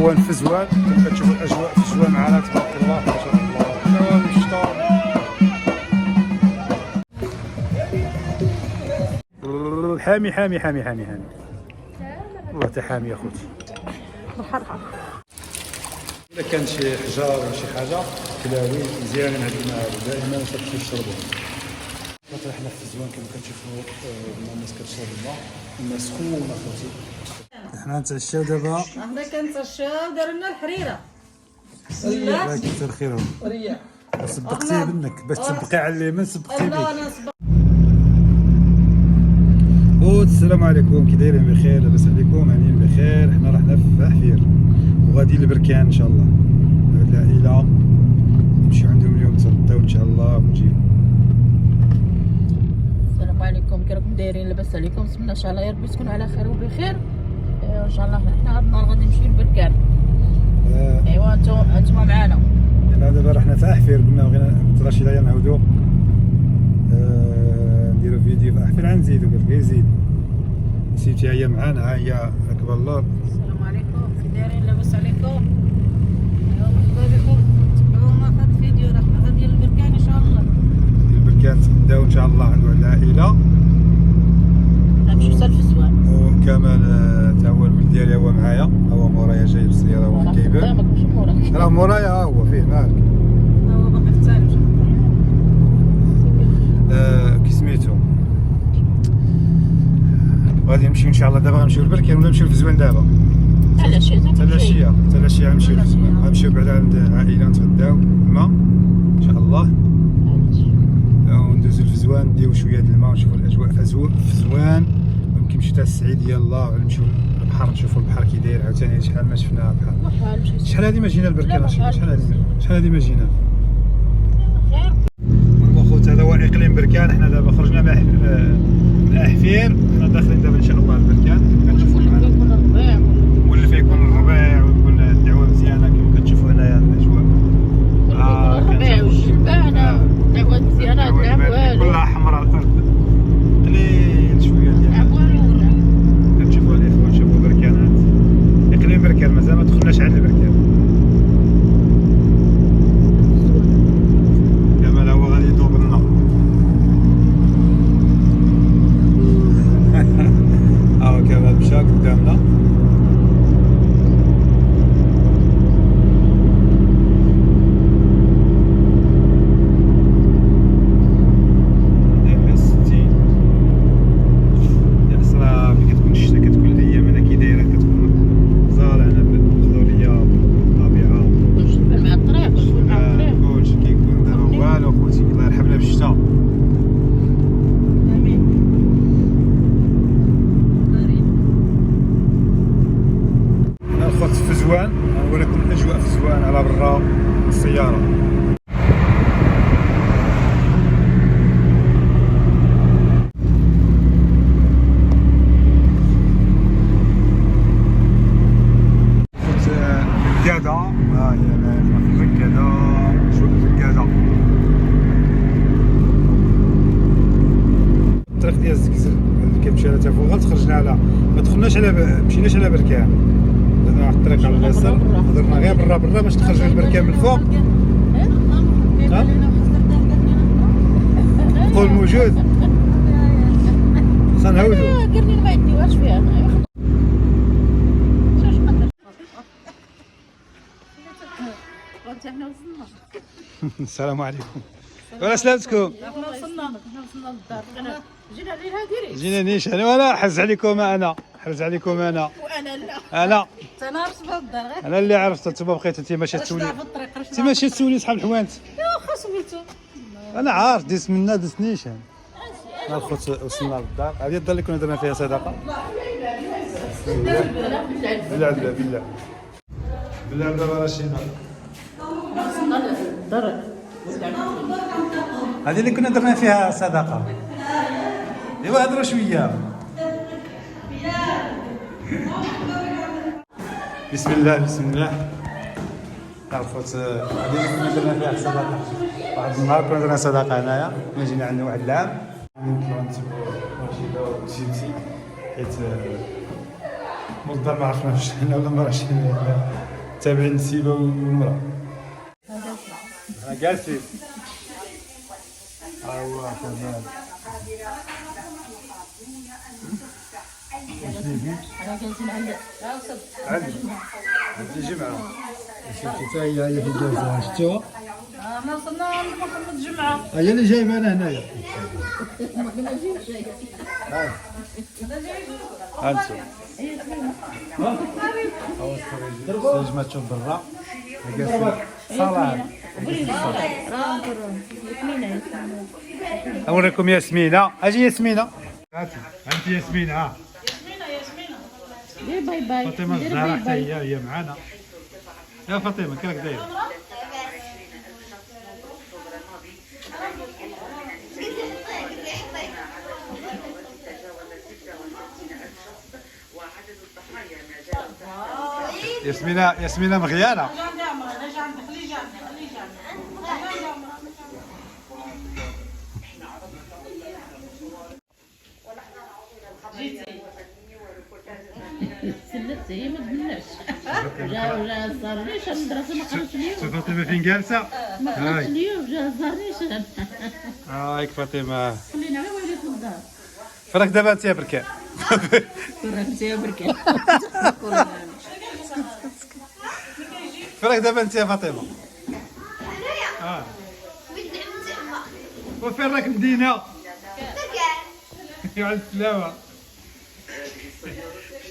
اخوان في زوان، كما كتشوفوا الاجواء في زوان معنا تبارك الله ما شاء الله. دوام الشطار حامي حامي حامي حامي حامي والله تا حامي يا خوتي. الا كان شي حجار ولا شي حاجه كلاوي مزيانين هاد الماء هادو دائما كتمشيو تشربوه. حنا في الزوان كما كتشوفوا الناس كتشرب الماء سخون اخوتي. حنا نتعشاو دابا. حنا كنتعشاو دار لنا الحريره. بسم الله كثر خيرهم. وريا سبقتيه منك باش تسبقي على اليمين سبقتي بيه. السلام عليكم، كي دايرين بخير؟ لاباس عليكم؟ هانيين بخير. حنا رحنا في حفير وغادي لبركان ان شاء الله. العائله نمشيو عندهم اليوم نتغداو ان شاء الله ونجيو. السلام عليكم، كي راكم دايرين؟ لاباس عليكم؟ بسم الله ان شاء الله، يا ربي تكونوا على خير وبخير ان شاء الله. حنا هاد النهار غادي نمشيو لبركان. ايوا انتما معانا. حنا دابا رحنا في حفير، قلنا بغينا نتراشي ليا نعاودو نديرو فيديو في حفير، غنزيدو قالك غير زيد. نسيتي هي معانا، ها هي اكبر اللور. السلام عليكم، كي دايرين؟ لاباس عليكم؟ ايوا مرحبا بكم، تبعونا في هاد الفيديو. راه غادي للبركان ان شاء الله. البركان نتغداو ان شاء الله عند العائله. غنمشيو حتى لفزوان. وكمال تا هو الولد ديالي هو معايا، هو مورايا جاي بالسياره هو كيبان. قدامك ماشي موراك. راه مورايا هو فيه مالك. هو باقي في الثالث. كي سميتو غادي نمشيو ان شاء الله. دابا غنمشيو للبركان ولا نمشيو لفزوان دابا؟ حتى العشيه. حتى العشيه غنمشيو بعد عند العائله نتغداو الماء ان شاء الله، وندوزو لفزوان نديو شويه د الماء ونشوفو الاجواء في زوان. ويمكن نمشيو حتى السعيد ديال الله ولا نمشيو للبحر نشوفو البحر كي داير. عاوتاني شحال ما شفنا البحر. شحال هادي ما جينا للبركان؟ شحال هادي ما جينا. خوت هذا هو اقليم بركان. حنا دابا خرجنا من حفير، حنا داخلين دابا ان شاء الله لبركان. كنشوفوا معنا ولا فيكون الربيع ويكون الدعوه مزيانه كما كتشوفوا هنايا الاجواء. الربيع والشبانه دعوه مزيانه. تلعب والو كلها حمراء الارض، قليل شويه ديال كتشوفوا الاخوان. شوفوا بركانات، اقليم بركان مازال ما دخلناش عند البركان. كمال هو غادي يدوب لنا. ها كمال مشى قدامنا. في زوان ولكن الاجواء في زوان على برا السياره. الركاده، ها هي في الركاده. شوف الركاده، الطريق ديال الزكزر اللي كيمشي على تافوغال. خرجنا على ما دخلناش على مشيناش على بركان، درنا واحد الطريق على اليسار، درنا غير برا باش تخرجوا البركان من الفوق. قول موجود خا نعاودو. كرني ما يديوهاش فيها. السلام عليكم. ولا سلامتكم. حنا وصلنا للدار. جينا الليل هاديري. جينا نيش انا ولا حرز عليكم انا. وانا لا. انا انا عرفت الدار غير. انا اللي عرفت. انتما بقيتو انت ماشي تسولي. انت ماشي تسولي صحاب الحوانت. يا واخا سولتو. انا عارف ديس منا ديس نيشان. الخوت وصلنا للدار. هذه الدار اللي كنا درنا فيها صدقه. بالله دابا راه شينا. هذه اللي كنا درنا فيها صدقه. ايوا هضروا شويه. بسم الله. الخوت هذه اللي كنا درنا فيها صدقه. واحد النهار كنا درنا صدقه هنايا، كنا جينا عندنا واحد العام نطلعوا نتبعوا واجبه وجبتي حيت مول الدار ما عرفناش حنا ولا ما راه شي تابعين السيبه والمراه. جالسين. الله كمان. انا جالسين عند الجمعه. شفتي حتى هي في جالسه شفتوها؟ احنا وصلنا لمحطة الجمعة. هي اللي جايبه انا هنايا. انتم ما تشوف برا صلاة. ياسمينة اوريكم ياسمينة. اجي ياسمينة. انت ياسمينة. ها دير باي باي. فاطمة دير الزهراء باي حتى باي. هي معانا. يا فاطمة كيفك دايرة؟ ياسمينة مغيانة. سلت هي ما تبناش. جا الزرنيش المدرسة ما خرجش اليوم. شوف فاطمة فين جالسة؟ ما خرجش اليوم جا الزرنيش. هايك فاطمة. خلينا غير وليت في الدار. فراك دابا انت يا بركان. كرهت انت يا بركان. فراك دابا انت يا فاطمة. وفين راك مدينة؟ يا السلامة.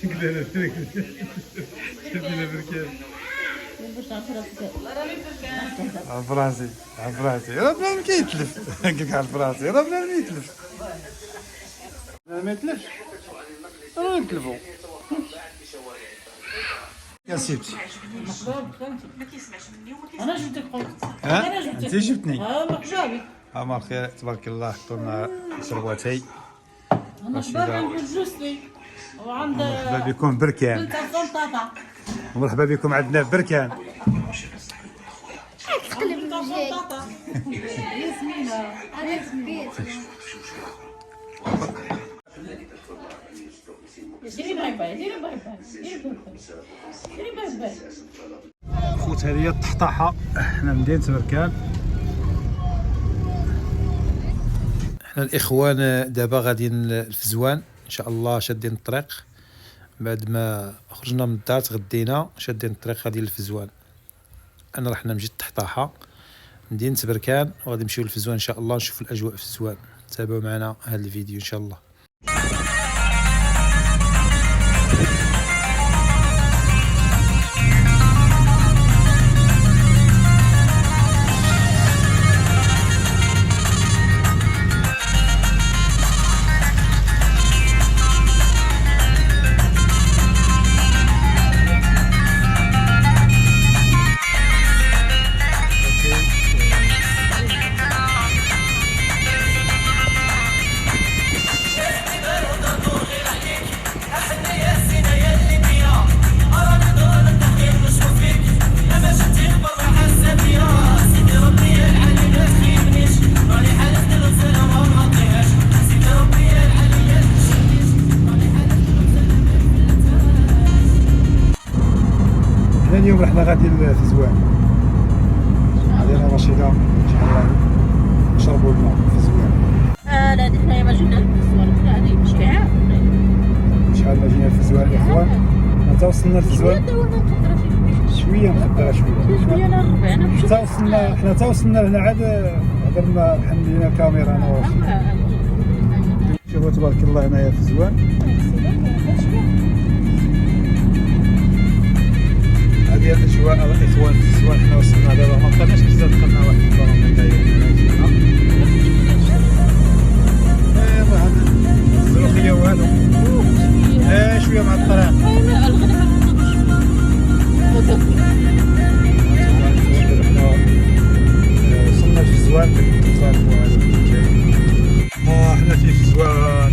شكلها بركان. عالفراسي عالفراسي راه بنادم كيتلف. قلت لك عالفراسي راه بنادم يتلف. ما يتلفش راه نتلفو. يا سيبتي. انا جبتك قلت. ها انت جبتني. مرحبا بك. عمر خير تبارك الله. حطولنا شربواتي. انا شباب عند جوزتي وعند مرحبا بكم بركان. بنت السلطة. مرحبا بكم عندنا في بركان. ياسمينة. ديري باي باي. ديري باي باي. ديري باي باي. خوت هذه هي الطحطاحة. احنا مدينة بركان. احنا الاخوان دابا غاديين للفزوان ان شاء الله. شادين الطريق بعد ما خرجنا من الدار تغدينا شادين الطريق غادي للفزوان. انا راح نمشي الطحطاحة مدينة بركان وغادي نمشيو للفزوان ان شاء الله. نشوف الاجواء في الفزوان. تابعوا معنا هذا الفيديو ان شاء الله. اليوم رحنا غادي للفزوان. علينا رشيدة شحال نشربوا الماء في الفزوان. لا حنايا ما جينا للفزوان. حنا غادي مشكعة. شحال ما جينا للفزوان يا اخوان. حتى وصلنا للفزوان شوية مخدرة شوية للربع. انا مشيت حتى وصلنا. حنا حتى وصلنا لهنا عاد هضرنا حملينا الكاميرا انا واشي. شوفوا تبارك الله هنايا في الفزوان. هذه الاجواء الاخوان في الزوان. حنا وصلنا دابا ما بقيناش بزاف. دخلنا واحد الكورون داير ايوا هذا الزروخيه والو. شويه مع الطريق. وصلنا في الزوان. حنا في الزوان.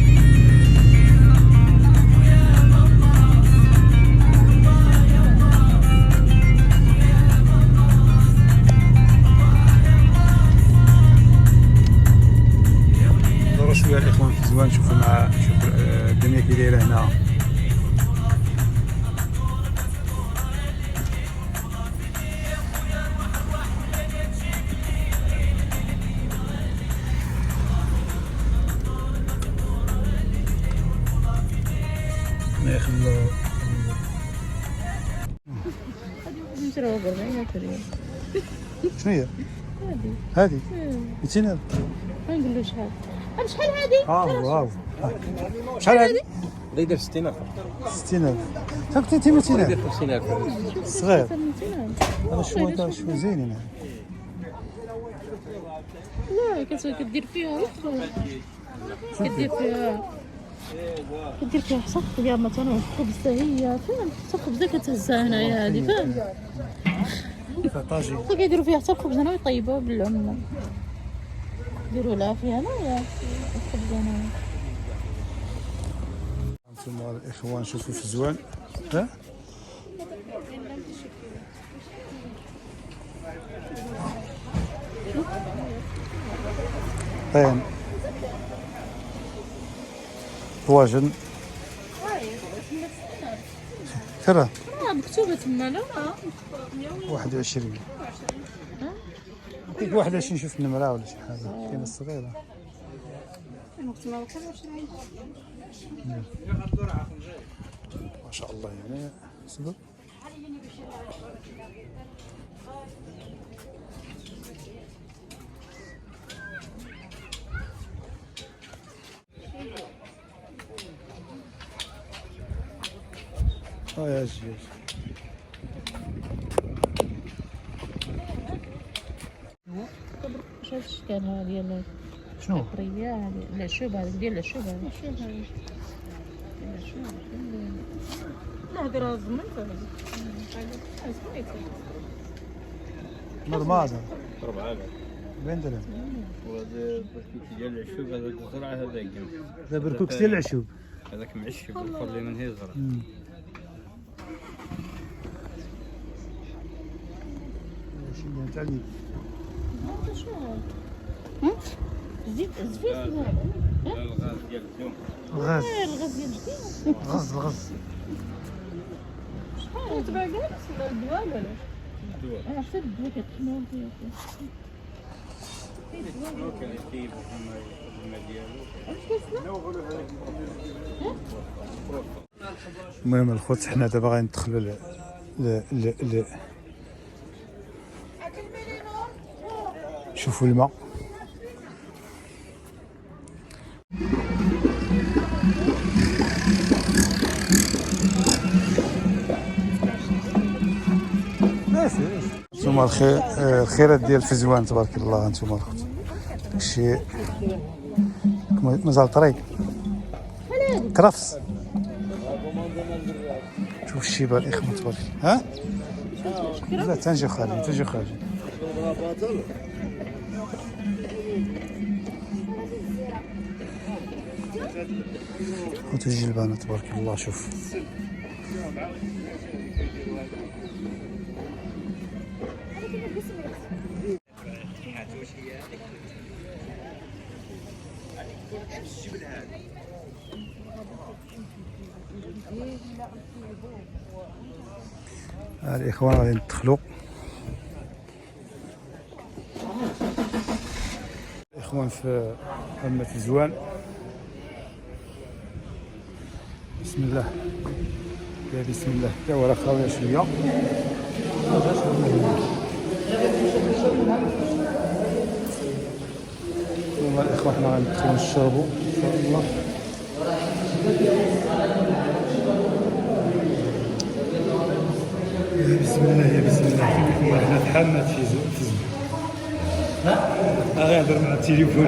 نشروها ب 400 ريال. شنو هي؟ هادي هذه 200,000. ما نقول له شحال. شحال هادي؟ واو. شحال هذه؟ بدا يدير 60,000 60,000. تا قلت انت 200,000 يدير 50,000 صغير. 200,000. هذا شو زينين هذا. لا كدير فيها كدير فيها حتى خبزة مثلا خبزة هي فاهم حتى خبزة كتهزها هنايا هادي فاهم طاجي. كيديروا فيها حتى الخبز هنا ويطيبوها بالعمة يديروا لها فيها هنايا الخبز هنايا. انتم الاخوان شوفوا في الزوان. ها طين طواجن كرا مكتوبة تما لا 21. ديك 21 شوف النمرة ولا شي حاجة كاينة الصغيرة. ما شاء الله يعني صبر. يا جي واش هاد الشكال ها ديال شنو؟ الحرية هادي العشوب هذيك ديال العشوب هذا لا هادي راه زمنت مرماز 4000 وين درهم؟ وهذا ديال العشوب هذاك الزرع هذاك هذا بركوكس ديال العشوب. هذاك معشب الاخر اللي من هي زرع شنو تاع اللي زيت زفيف الغاز ديال اليوم الغاز الغاز ديال جديد الغاز شحال تبع كاع ولا الدواء ولا الدواء حتى الدواء كتحمل فيها كان يطيب الماء ديالو. المهم الخوت حنا دابا غندخلوا ل شوفوا الماء. انتم الخيرات ديال فزوان تبارك الله. انتم الخوت داكشي مازال طري كرفس. شوف الشيبه الاخوان تبارك الله. ها لا تنجي خارجي وتجي البانه تبارك الله. شوف الاخوان غادي ندخلوا. الاخوان في قمة الزوان. بسم الله يا بسم الله تا ورا خاويه شويه. والله الاخوان حنا غندخلوا نشربوا ان شاء الله. بسم الله يا بسم الله. حنا في حمام في الزوان. غير نهضر مع التليفون.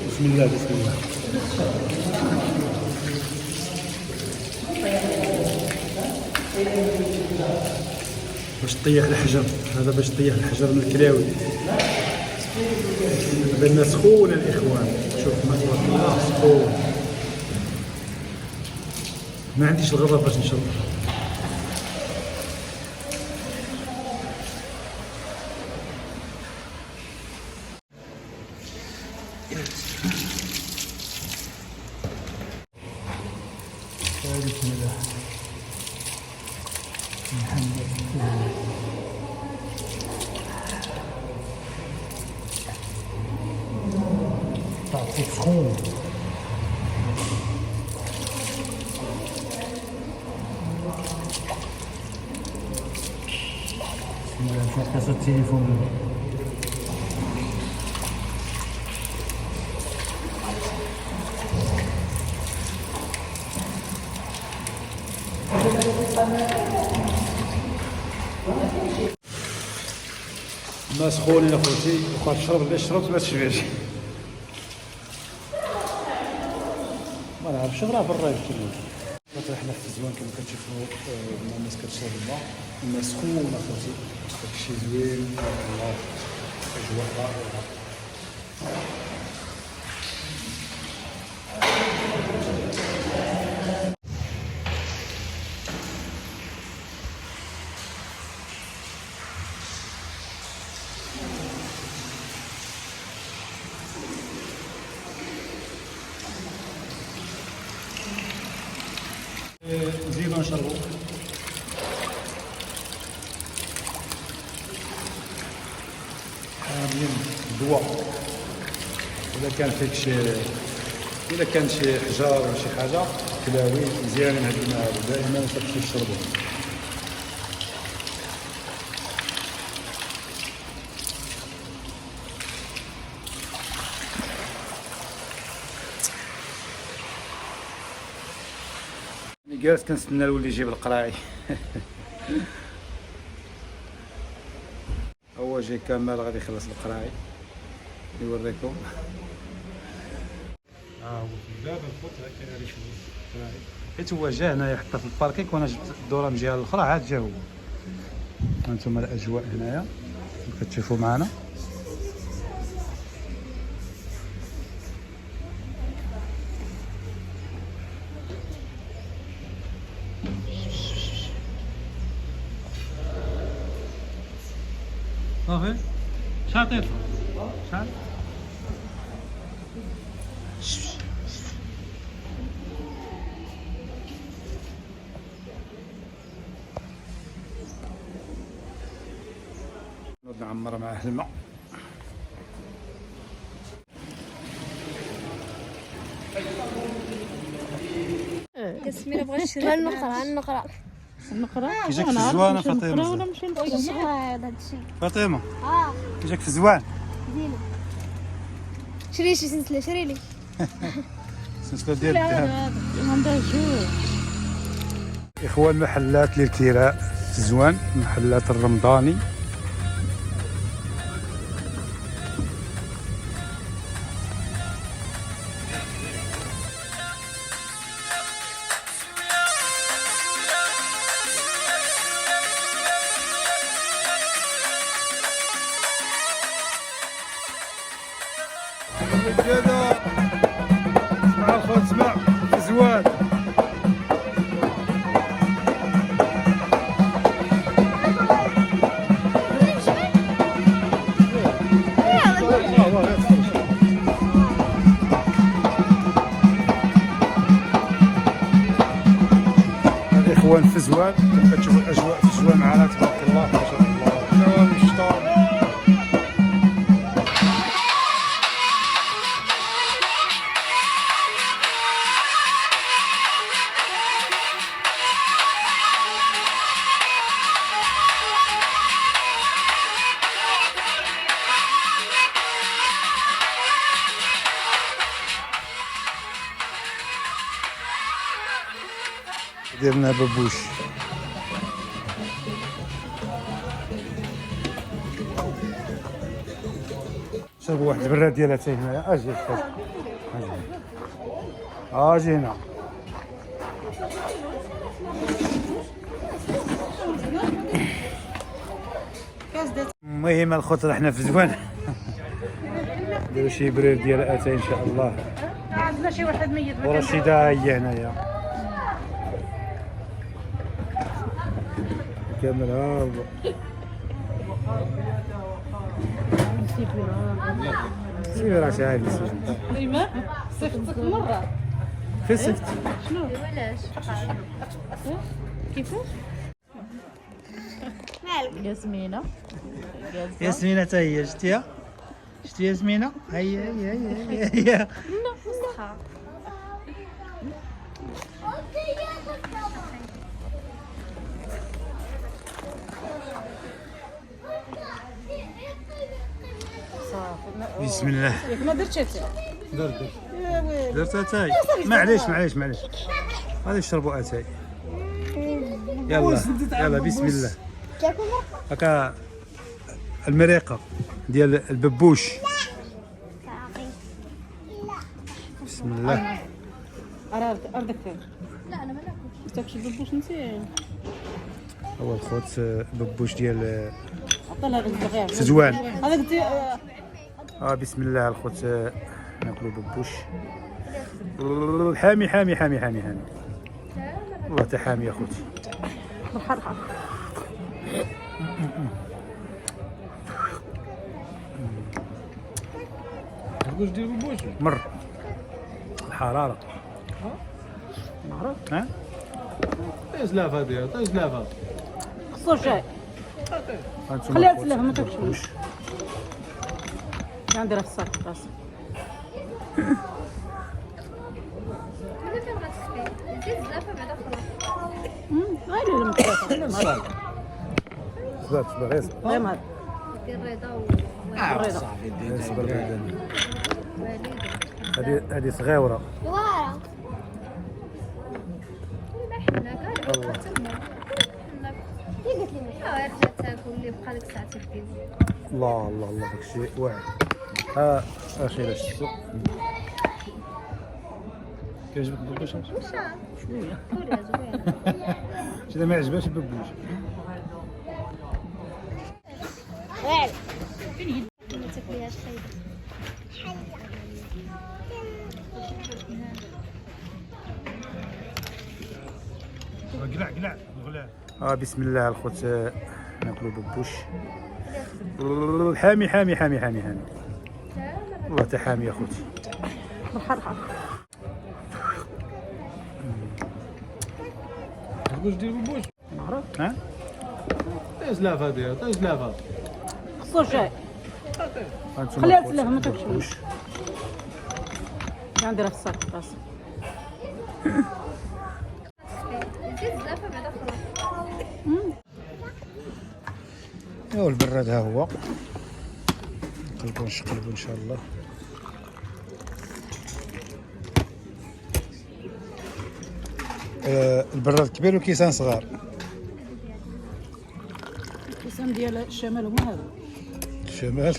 بسم الله بسم الله. باش تطيح الحجر. هذا باش تطيح الحجر من الكلاوي. دابا الماء سخون الاخوان. شوف الماء تبارك الله سخون. ما عنديش الغرض باش نشرب. بسم الله. الحمد لله. تعطيك سخون. كاس التليفون. ما سخونين اخوتي، وخا تشرب اللي شربت ما تشبعش. ما نعرفش راه برا يمكن. حنا في الزوان كما كتشوفوا الناس كتشرب الماء، الماء سخون اخوتي، داكشي زوين والله، اجواء رائعه. نزيدو نشربو. هادين الدواء، إذا كان فيك إذا كان شي حجار ولا شي حاجة كلاوي مزيانين هاد الماء هادو دائما تمشي تشربو. جالس كنستنى الولد يجيب القراعي. هو جاي كمال غادي يخلص القراعي يوريكم. هو في الباب الخوت هكا غادي يشوف القراعي، حيت هو جا هنايا حتى في الباركينغ وانا جبت الدوره من الجهه الاخرى عاد جا هو. هانتوما الاجواء هنايا كتشوفوا معنا. صافي شحال عطيتو؟ شحال؟ نوض نعمر مع أهل الماء. ياسمين بغات تشري. نقرا كي جاك في الزوانه فاطمه؟ ولا نمشي نقرا هذا الشيء. فاطمه كي جاك في الزوان زينه. شري شي سلسله، شري لي سلسله ديال الذهب. عندها جوج. اخوان محلات للكراء في الزوان، محلات الرمضاني. كذا اسمع الخوت، اسمع في الزوان. الاخوان في الزوان كما كتشوفوا الاجواء في الزوان معنا تبارك الله ما شاء الله. الجو الشطار. ديرنا بابوش. شربوا واحد البراد ديال اتاي هنايا. اجي اجي هنا. المهم الخوت رحنا في زوان نديرو شي براد ديال اتاي ان شاء الله. عندنا شي واحد ميت ورشيدة هي هنايا كامل هابط. سير راه عادي الماء صيفطك مرة. في صيفط. شنو؟ علاش كيفاش؟ مالك ياسمينة. ياسمينة حتى هي شتيها؟ شتي ياسمينة؟ هي وسخه. بسم الله. ما درتش اتاي. درت اتاي. معليش غادي نشربوا اتاي. يلا بسم الله. هكا المريقه ديال الببوش. بسم الله. أردك لا أنا ما ناكلش الببوش انت. هو الخوت ببوش ديال عطينا هذاك الصغير سزوان. هذاك بسم الله الخوت ناكلو ببوش حامي حامي حامي حامي حامي والله تا حامي يا خوتي. مرحبا. واش دير بوش مر الحراره ها زلافه هذه زلافه خصو شاي. هانتوما خليها الخوت تلف ما تاكلش. ببوش. نديرها في الصاك راسي. غير لما صبر غير غير ما صبر هذه صغيره. الله الله الله الله داك الشيء واعر. اخي لا شفتو كيعجبك الببوش؟ شويه اذا ما عجبهاش الببوش. ما تاكليهاش خايبه. قلع غلا. بسم الله الخوت ناكلو ببوش حامي حامي حامي حامي حامي والله تا حامي يا خوتي. مرحبا. واش دير بوش ها زلافه هذه زلافه خصو شاي. هانتوما خليها الخوت تلف ما تاكلش. ببوش. نديرها في الصاك راسي. ايوا البراد ها هو نقلبو ان شاء الله. البراد كبير وكيسان صغار. الكيسان ديال الشمال هما هذا. الشمال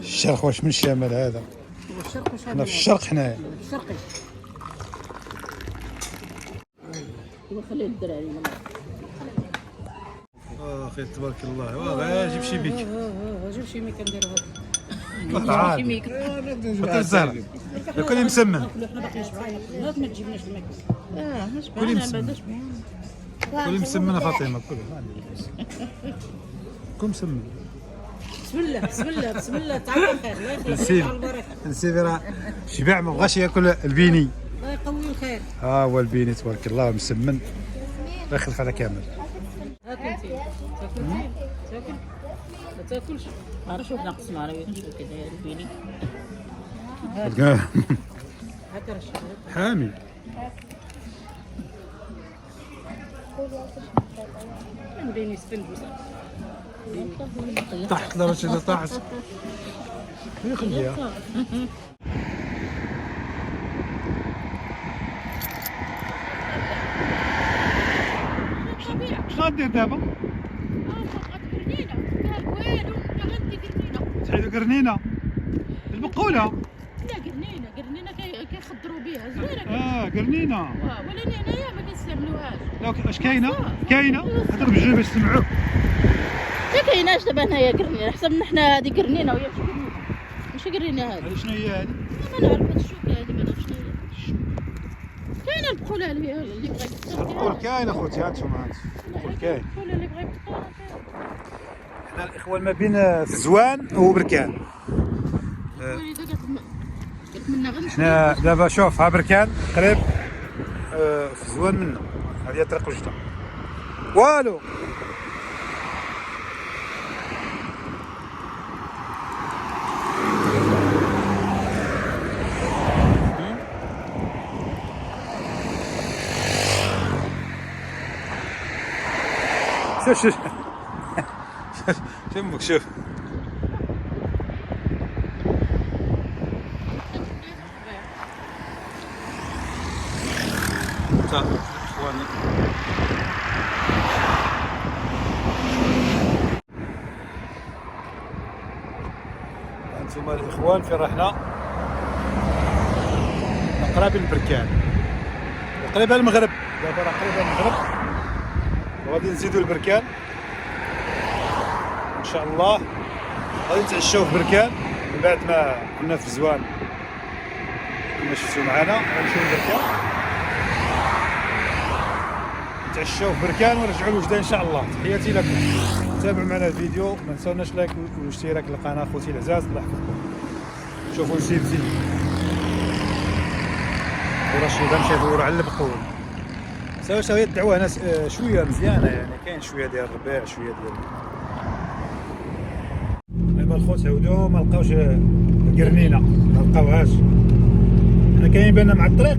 الشرق واش من الشمال هذا؟ والشرق واش حنا في الشرق حنايا. الشرقي. خليه الدراري والله. اخي تبارك الله. جيب شي بيك. جيب شي ميك نديرو والله هذا. عادي. شي ميك. حتى الزهره كل مسمن. احنا باقي شبعانين. لا ما تجيبناش الماك. ما كل شبعنا مسمن. بعدا شبعان. كل مسمنه فاطمه كل مسمن. بسم الله بسم الله بسم الله. تعال خير. الله يخليك على البركه. نسيبي راه شبع ما بغاش ياكل البيني. الله يقوي الخير. هو البيني تبارك الله مسمن. الله يخلف على كامل. هاك انت تاكل ما تاكلش. عرف شوف ناقص معايا نشوف كذا البيني. هاكا رشيد حامي. بيني سفندوس. طاحت لا رشيدة طاحت. خليها. شنو غدير دابا؟ تعيدو قرنينه البقوله. لا قرنينه كيخضروا بها زوينه. قرنينه. ولكن هنايا ما كنستعملوهاش. لا اش كاينه؟ هضر بالجوج باش تسمعوك. ما كايناش دابا هنايا قرنينه. حسبنا حنا هذه قرنينه وهي ماشي قرنينه هذه. شنو هي هذه؟ ما نعرف هاد الشوكه هذه ما نعرف شنو هي. كاينه البقوله اللي بغا يختار. البقول كاين اخوتي. هانتوما البقول كاين. البقوله اللي بغا يختار. حنا الاخوان ما بين فزوان وبركان. حنا دابا شوف ها بركان قريب فزوان منا. هذه طريق وجده والو. شوف شوف انت اخواني. انتم الاخوان في رحله قريب البركان، قريبه المغرب، دابا راه قريبه المغرب وغادي نزيدو البركان ان شاء الله. غادي نتعشاو في بركان من بعد ما كنا في زوان كما شفتوا معنا. غنمشيو لبركان نتعشاو في بركان ونرجعوا لوجده ان شاء الله. تحياتي لكم، تابعوا معنا الفيديو، ما تنساوناش لايك والاشتراك للقناه خوتي العزاز. الله يحفظكم. شوفوا نسيبتي ورشيد مشى يدور على البقول. سوا هي الدعوه هنا شويه مزيانه، يعني كاين شويه ديال الربيع، شويه ديال دابا الخوت عاودوا ما لقاوش القرنينه، ما لقاوهاش. حنا كاين بالنا مع الطريق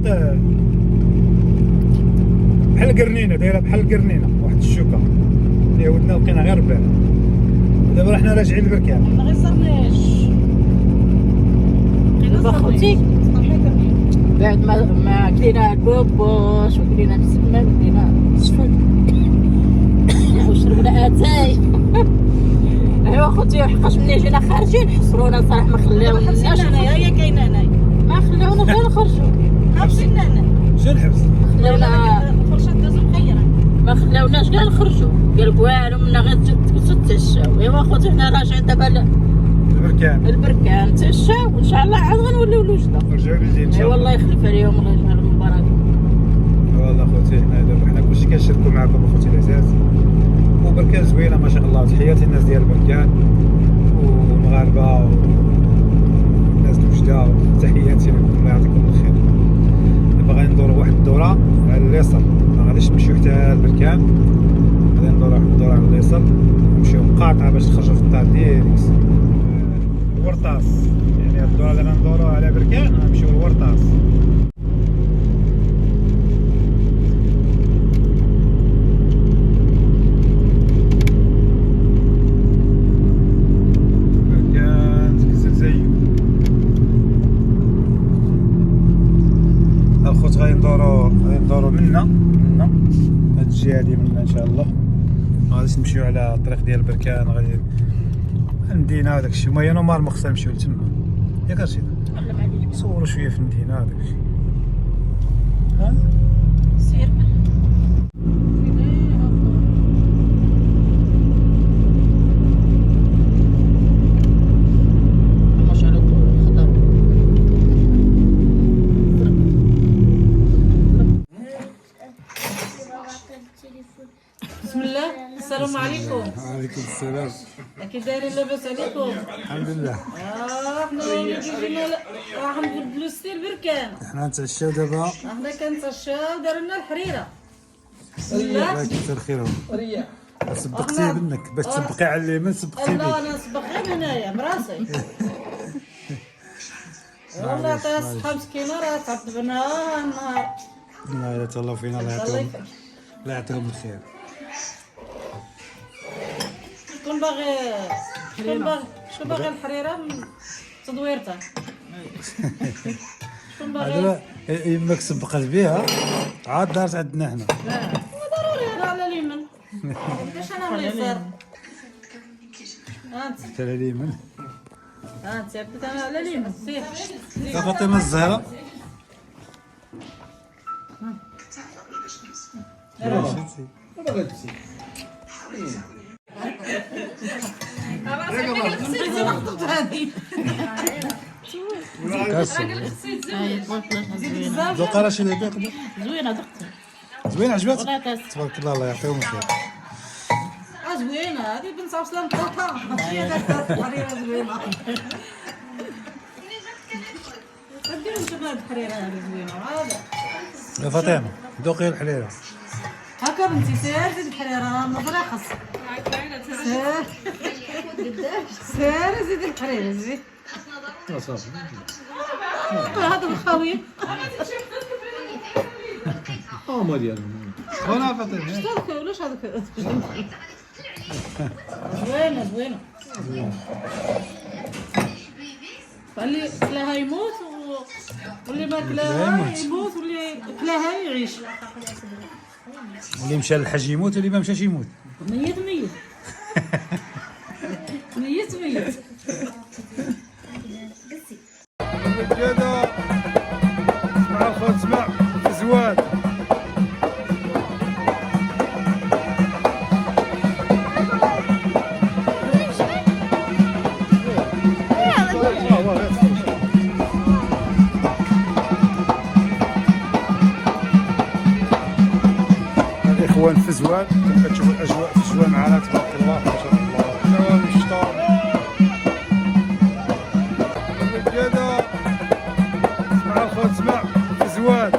بحال القرنينه، دايره بحال القرنينه، واحد الشوكه اللي عاودنا لقينا غير ربيع. دابا حنا راجعين للبركان. ما غيصرناش دابا خوتي بعد ما كلينا البوبوش وكلينا السمان وكلينا الشفن وشربنا اتاي. ايوا خوتي حقاش ملي جينا خارجين حصرونا صراحه، ما خلاوناش انايا، هي كاينه انايا، ما خلاونا غير نخرجوا، حابسيننا هنا. شنو الحبس؟ خلاونا فرشه داز مخيره، ما خلاوناش كاع نخرجوا، قال والو منا غير تتعشاو. ايوا خوتي حنا راجعين دابا البركان نتعشاو وان شاء الله عاد غنوليو لوجده. نرجعوا للجين ان شاء الله. والله يخلف عليهم الله يجعلهم المبارك. والله خوتي حنا دابا حنا كلشي كنشاركوا معكم اخوتي العزاز، وبركان زوينه ما شاء الله. تحياتي الناس ديال بركان والمغاربه والناس الوجده، تحياتي لكم الله يعطيكم الخير. دابا غادي ندوروا واحد الدوره على اليسار، ما غاديش نمشيو حتى البركان، غادي ندوروا واحد الدوره على اليسار نمشيو مقاطعه باش نخرجوا في الدار ديريكس ورطاس. يعني الدوره اللي غندوروها على بركان غنمشيو لورطاس. بركان زيو الخوت غادي ندورو منا هاد الجهه هادي منا ان شاء الله. ما غاديش نمشيو على الطريق ديال بركان، غادي المدينه وداك الشيء. هما نورمالمون خصنا نمشيو لتما ياك رشيد، نصوروا شويه في المدينه وداك الشيء. ها سير بسم الله. السلام عليكم. وعليكم السلام. كي دايرين لاباس عليكم؟ الحمد لله. حنا جينا راح نبدلو ستيل بركان. حنا نتعشاو دابا. حنا كنتعشاو دار لنا الحريره. بسم الله. الله يكثر خيرهم. وريا سبقتي منك باش تسبقي على اليمين، سبقتي لا بك. انا نسبق غير هنايا براسي. والله عطيها الصحة مسكينة راه تعذبنا النهار. الله يتهلاو فينا، الله يعطيهم الله يعطيهم الخير. شكون باغي الحريرة تدويرتها. شكون باغي؟ دابا يماك سبقت بها عاد دارت عندنا حنا. ضروري هذا على اليمين. باش انا ولا يسار. هانت انت على اليمين. هانت عبدت انا على اليمين. سير يا فاطمه الزهراء. دوقا راه شي لعبه زوينة دقتها. زوين عجباتك؟ والله تاس. تبارك الله، الله يعطيهم الخير. زوينة هذه بنت عبد طوطا. هي دارت الحريرة زوينة. نديرو نشوفنا الحريرة هذه زوينة هذا. يا فاطمه ذوقي الحليله. هكا بنتي سير زيد الحريرة راه نظرة خاص. سير زيد الحريرة زيد. صافي هذا الخاوي. ما ديالهم وانا فاطمه. هذاك ولاش هذاك. زوينة. اللي لا يموت واللي ما كلاها يموت واللي كلاها يعيش. اللي مشى للحج يموت واللي ما مشاش يموت. ميت ميت ميت ميت. الرجاله مع الخوت اسمع زواد. الاخوان في زوان كما كتشوفوا الاجواء في زوان معنا تبارك الله ما شاء الله. نوام الشطار الرجاله مع الخوت اسمع في زوان.